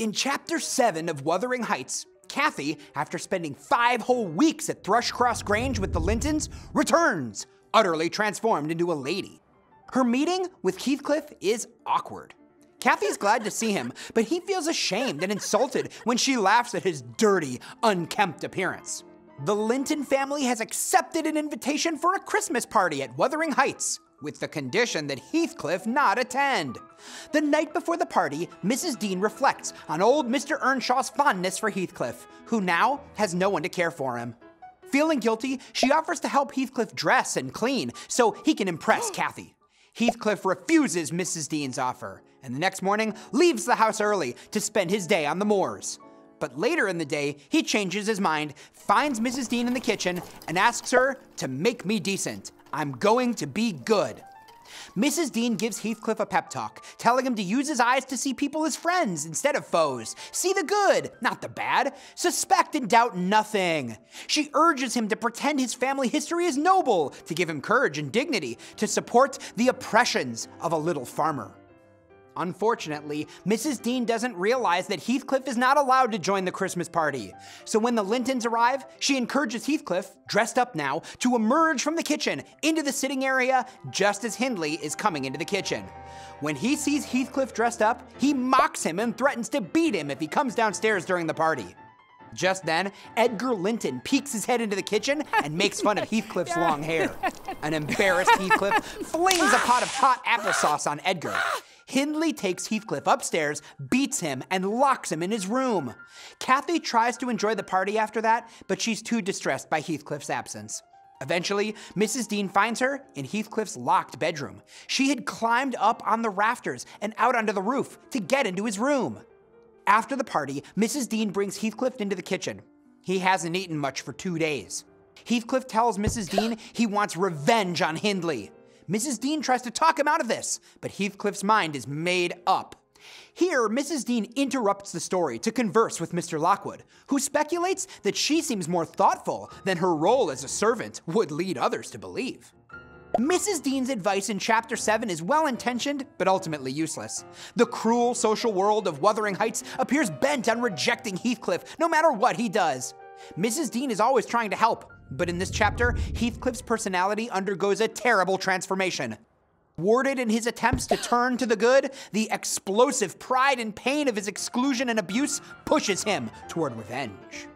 In Chapter 7 of Wuthering Heights, Cathy, after spending 5 whole weeks at Thrushcross Grange with the Lintons, returns, utterly transformed into a lady. Her meeting with Heathcliff is awkward. Cathy's glad to see him, but he feels ashamed and insulted when she laughs at his dirty, unkempt appearance. The Linton family has accepted an invitation for a Christmas party at Wuthering Heights, with the condition that Heathcliff not attend. The night before the party, Mrs. Dean reflects on old Mr. Earnshaw's fondness for Heathcliff, who now has no one to care for him. Feeling guilty, she offers to help Heathcliff dress and clean so he can impress Cathy. Heathcliff refuses Mrs. Dean's offer, and the next morning leaves the house early to spend his day on the moors. But later in the day, he changes his mind, finds Mrs. Dean in the kitchen, and asks her to make me decent. I'm going to be good. Mrs. Dean gives Heathcliff a pep talk, telling him to use his eyes to see people as friends instead of foes. See the good, not the bad. Suspect and doubt nothing. She urges him to pretend his family history is noble, to give him courage and dignity, to support the oppressions of a little farmer. Unfortunately, Mrs. Dean doesn't realize that Heathcliff is not allowed to join the Christmas party. So when the Lintons arrive, she encourages Heathcliff, dressed up now, to emerge from the kitchen into the sitting area just as Hindley is coming into the kitchen. When he sees Heathcliff dressed up, he mocks him and threatens to beat him if he comes downstairs during the party. Just then, Edgar Linton peeks his head into the kitchen and makes fun of Heathcliff's long hair. An embarrassed Heathcliff flings a pot of hot applesauce on Edgar. Hindley takes Heathcliff upstairs, beats him, and locks him in his room. Cathy tries to enjoy the party after that, but she's too distressed by Heathcliff's absence. Eventually, Mrs. Dean finds her in Heathcliff's locked bedroom. She had climbed up on the rafters and out onto the roof to get into his room. After the party, Mrs. Dean brings Heathcliff into the kitchen. He hasn't eaten much for 2 days. Heathcliff tells Mrs. Dean he wants revenge on Hindley. Mrs. Dean tries to talk him out of this, but Heathcliff's mind is made up. Here, Mrs. Dean interrupts the story to converse with Mr. Lockwood, who speculates that she seems more thoughtful than her role as a servant would lead others to believe. Mrs. Dean's advice in Chapter 7 is well-intentioned, but ultimately useless. The cruel social world of Wuthering Heights appears bent on rejecting Heathcliff no matter what he does. Mrs. Dean is always trying to help, but in this chapter, Heathcliff's personality undergoes a terrible transformation. Thwarted in his attempts to turn to the good, the explosive pride and pain of his exclusion and abuse pushes him toward revenge.